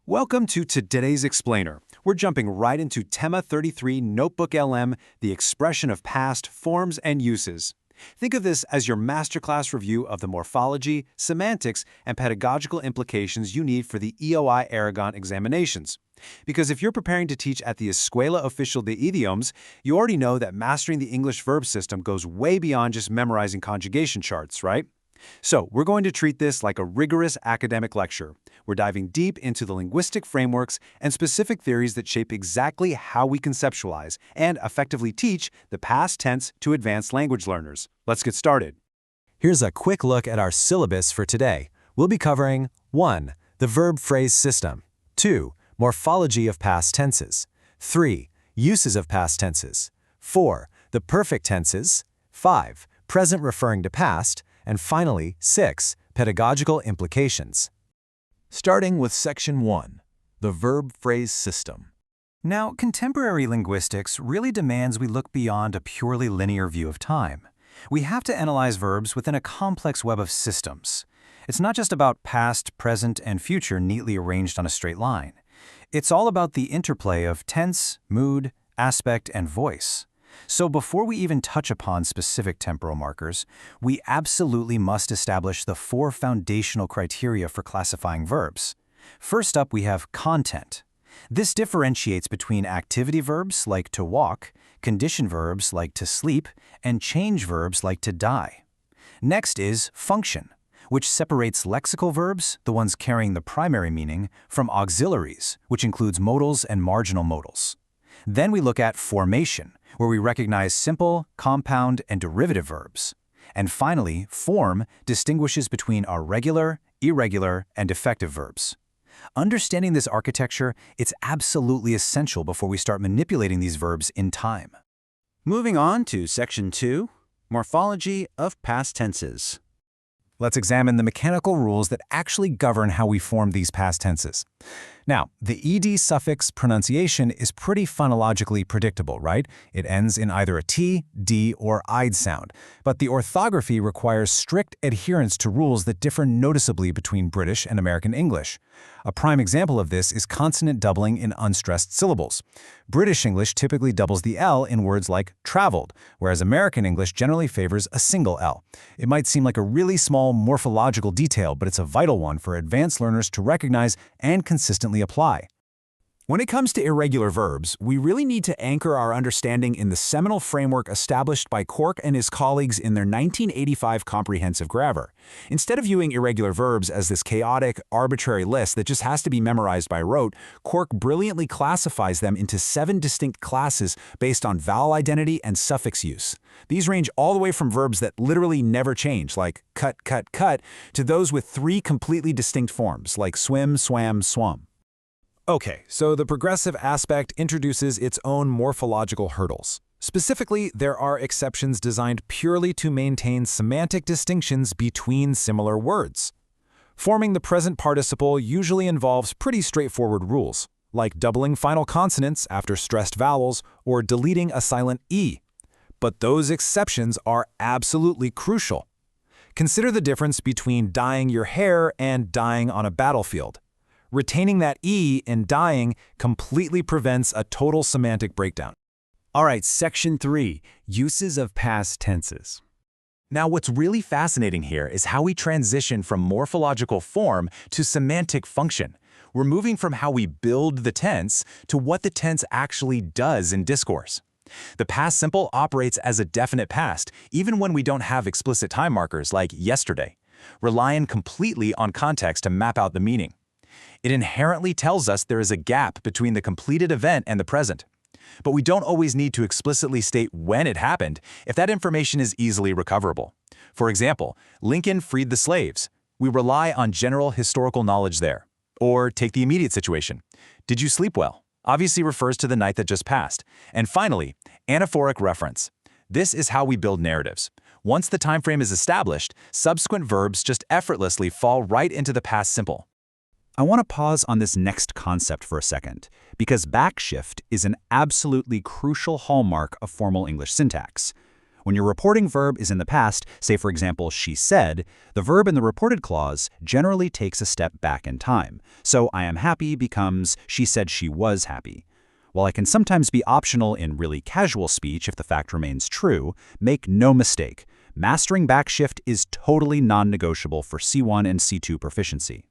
Welcome to today's Explainer. We're jumping right into Tema 33 Notebook LM, the expression of past forms and uses. Think of this as your masterclass review of the morphology, semantics, and pedagogical implications you need for the EOI Aragon examinations. Because if you're preparing to teach at the Escuela Oficial de Idioms, you already know that mastering the English verb system goes way beyond just memorizing conjugation charts, right? So, we're going to treat this like a rigorous academic lecture. We're diving deep into the linguistic frameworks and specific theories that shape exactly how we conceptualize and effectively teach the past tense to advanced language learners. Let's get started. Here's a quick look at our syllabus for today. We'll be covering 1. The verb phrase system. 2. Morphology of past tenses. 3. Uses of past tenses. 4. The perfect tenses. 5. Present referring to past. And finally, 6. Pedagogical implications. Starting with Section 1, the verb phrase system. Now, contemporary linguistics really demands we look beyond a purely linear view of time. We have to analyze verbs within a complex web of systems. It's not just about past, present, and future neatly arranged on a straight line. It's all about the interplay of tense, mood, aspect, and voice. So before we even touch upon specific temporal markers, we absolutely must establish the 4 foundational criteria for classifying verbs. First up, we have content. This differentiates between activity verbs like to walk, condition verbs like to sleep, and change verbs like to die. Next is function, which separates lexical verbs, the ones carrying the primary meaning, from auxiliaries, which includes modals and marginal modals. Then we look at formation, where we recognize simple, compound, and derivative verbs. And finally, form distinguishes between our regular, irregular, and defective verbs. Understanding this architecture, it's absolutely essential before we start manipulating these verbs in time. Moving on to Section 2, Morphology of Past Tenses. Let's examine the mechanical rules that actually govern how we form these past tenses. Now, the ed suffix pronunciation is pretty phonologically predictable, right? It ends in either a t, d, or id sound. But the orthography requires strict adherence to rules that differ noticeably between British and American English. A prime example of this is consonant doubling in unstressed syllables. British English typically doubles the L in words like traveled, whereas American English generally favors a single L. It might seem like a really small morphological detail, but it's a vital one for advanced learners to recognize and consistently apply. When it comes to irregular verbs, we really need to anchor our understanding in the seminal framework established by Cork and his colleagues in their 1985 comprehensive grammar. Instead of viewing irregular verbs as this chaotic, arbitrary list that just has to be memorized by rote, Cork brilliantly classifies them into 7 distinct classes based on vowel identity and suffix use. These range all the way from verbs that literally never change, like cut, cut, cut, to those with 3 completely distinct forms, like swim, swam, swum. Okay, so the progressive aspect introduces its own morphological hurdles. Specifically, there are exceptions designed purely to maintain semantic distinctions between similar words. Forming the present participle usually involves pretty straightforward rules, like doubling final consonants after stressed vowels or deleting a silent E. But those exceptions are absolutely crucial. Consider the difference between dyeing your hair and dying on a battlefield. Retaining that E in dying completely prevents a total semantic breakdown. All right, Section 3, Uses of Past Tenses. Now, what's really fascinating here is how we transition from morphological form to semantic function. We're moving from how we build the tense to what the tense actually does in discourse. The past simple operates as a definite past, even when we don't have explicit time markers like yesterday, relying completely on context to map out the meaning. It inherently tells us there is a gap between the completed event and the present. But we don't always need to explicitly state when it happened if that information is easily recoverable. For example, Lincoln freed the slaves. We rely on general historical knowledge there. Or take the immediate situation. Did you sleep well? Obviously refers to the night that just passed. And finally, anaphoric reference. This is how we build narratives. Once the time frame is established, subsequent verbs just effortlessly fall right into the past simple. I want to pause on this next concept for a second, because backshift is an absolutely crucial hallmark of formal English syntax. When your reporting verb is in the past, say for example, she said, the verb in the reported clause generally takes a step back in time. So I am happy becomes she said she was happy. While it can sometimes be optional in really casual speech if the fact remains true, make no mistake, mastering backshift is totally non-negotiable for C1 and C2 proficiency.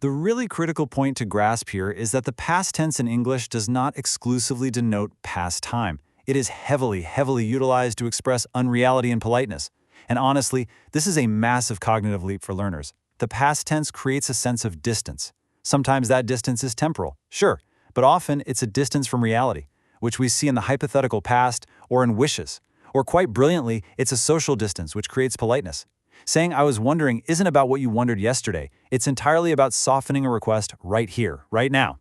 The really critical point to grasp here is that the past tense in English does not exclusively denote past time. It is heavily utilized to express unreality and politeness. And honestly, this is a massive cognitive leap for learners. The past tense creates a sense of distance. Sometimes that distance is temporal, sure, but often it's a distance from reality, which we see in the hypothetical past or in wishes. Or quite brilliantly, it's a social distance, which creates politeness. Saying I was wondering isn't about what you wondered yesterday. It's entirely about softening a request right here, right now.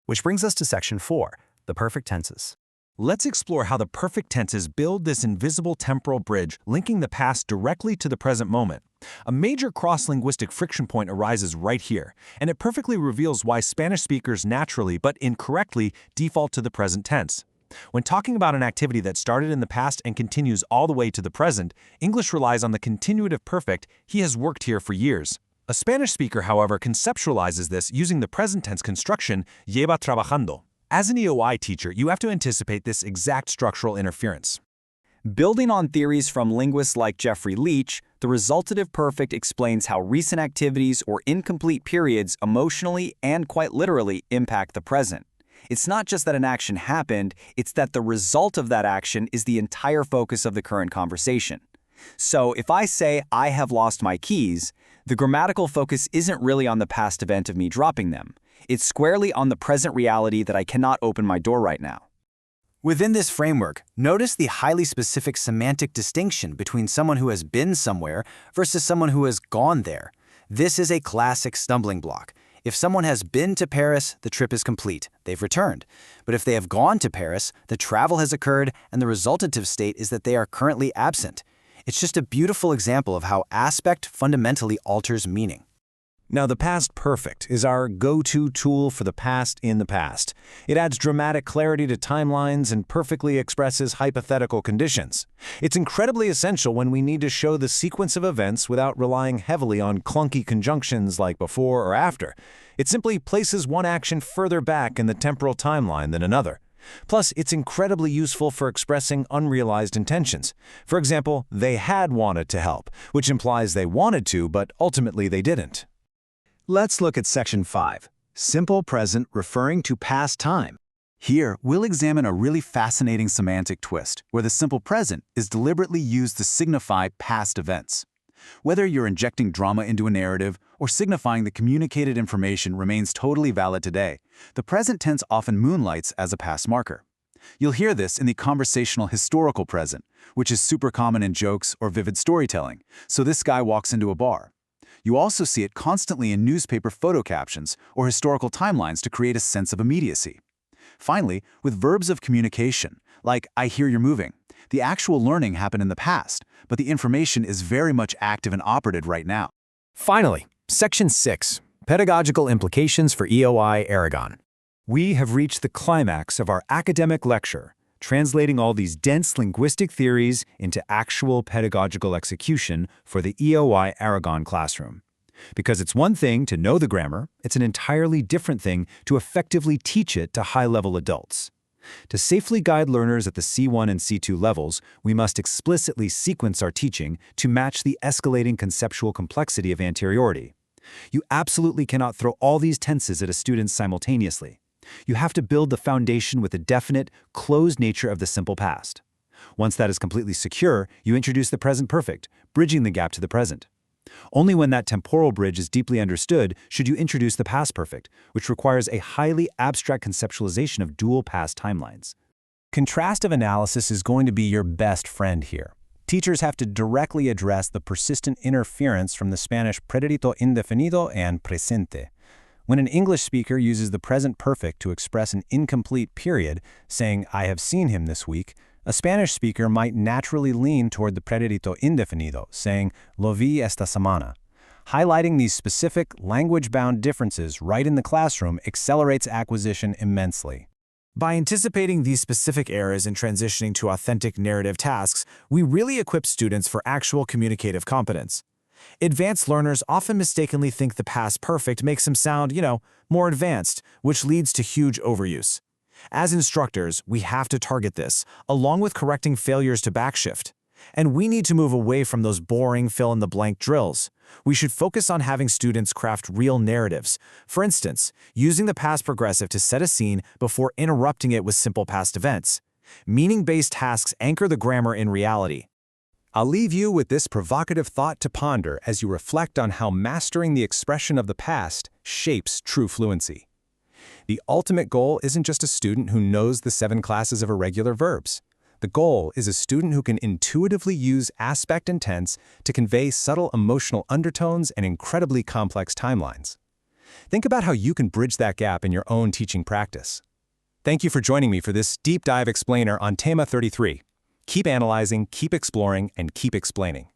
Which brings us to section 4, the perfect tenses. Let's explore how the perfect tenses build this invisible temporal bridge linking the past directly to the present moment. A major cross-linguistic friction point arises right here, and it perfectly reveals why Spanish speakers naturally but incorrectly default to the present tense. When talking about an activity that started in the past and continues all the way to the present, English relies on the continuative perfect, he has worked here for years. A Spanish speaker, however, conceptualizes this using the present tense construction, lleva trabajando. As an EOI teacher, you have to anticipate this exact structural interference. Building on theories from linguists like Jeffrey Leach, the resultative perfect explains how recent activities or incomplete periods emotionally and quite literally impact the present. It's not just that an action happened, it's that the result of that action is the entire focus of the current conversation. So if I say, I have lost my keys, the grammatical focus isn't really on the past event of me dropping them. It's squarely on the present reality that I cannot open my door right now. Within this framework, notice the highly specific semantic distinction between someone who has been somewhere versus someone who has gone there. This is a classic stumbling block. If someone has been to Paris, the trip is complete. They've returned. But if they have gone to Paris, the travel has occurred and the resultative state is that they are currently absent. It's just a beautiful example of how aspect fundamentally alters meaning. Now, the past perfect is our go-to tool for the past in the past. It adds dramatic clarity to timelines and perfectly expresses hypothetical conditions. It's incredibly essential when we need to show the sequence of events without relying heavily on clunky conjunctions like before or after. It simply places one action further back in the temporal timeline than another. Plus, it's incredibly useful for expressing unrealized intentions. For example, they had wanted to help, which implies they wanted to, but ultimately they didn't. Let's look at section 5, simple present referring to past time. Here, we'll examine a really fascinating semantic twist, where the simple present is deliberately used to signify past events. Whether you're injecting drama into a narrative or signifying the communicated information remains totally valid today, the present tense often moonlights as a past marker. You'll hear this in the conversational historical present, which is super common in jokes or vivid storytelling. So this guy walks into a bar. You also see it constantly in newspaper photo captions or historical timelines to create a sense of immediacy. Finally, with verbs of communication, like I hear you're moving, the actual learning happened in the past, but the information is very much active and operative right now. Finally, section 6, pedagogical implications for EOI Aragon. We have reached the climax of our academic lecture, translating all these dense linguistic theories into actual pedagogical execution for the EOI Aragon classroom. Because it's one thing to know the grammar, it's an entirely different thing to effectively teach it to high-level adults. To safely guide learners at the C1 and C2 levels, we must explicitly sequence our teaching to match the escalating conceptual complexity of anteriority. You absolutely cannot throw all these tenses at a student simultaneously. You have to build the foundation with a definite, closed nature of the simple past. Once that is completely secure, you introduce the present perfect, bridging the gap to the present. Only when that temporal bridge is deeply understood should you introduce the past perfect, which requires a highly abstract conceptualization of dual past timelines. Contrastive analysis is going to be your best friend here. Teachers have to directly address the persistent interference from the Spanish pretérito indefinido and presente. When an English speaker uses the present perfect to express an incomplete period, saying, I have seen him this week, a Spanish speaker might naturally lean toward the pretérito indefinido, saying, lo vi esta semana. Highlighting these specific, language-bound differences right in the classroom accelerates acquisition immensely. By anticipating these specific errors and transitioning to authentic narrative tasks, we really equip students for actual communicative competence. Advanced learners often mistakenly think the past perfect makes them sound, more advanced, which leads to huge overuse. As instructors, we have to target this, along with correcting failures to backshift. And we need to move away from those boring fill-in-the-blank drills. We should focus on having students craft real narratives. For instance, using the past progressive to set a scene before interrupting it with simple past events. Meaning-based tasks anchor the grammar in reality. I'll leave you with this provocative thought to ponder as you reflect on how mastering the expression of the past shapes true fluency. The ultimate goal isn't just a student who knows the 7 classes of irregular verbs. The goal is a student who can intuitively use aspect and tense to convey subtle emotional undertones and incredibly complex timelines. Think about how you can bridge that gap in your own teaching practice. Thank you for joining me for this deep dive explainer on Tema 33. Keep analyzing, keep exploring, and keep explaining.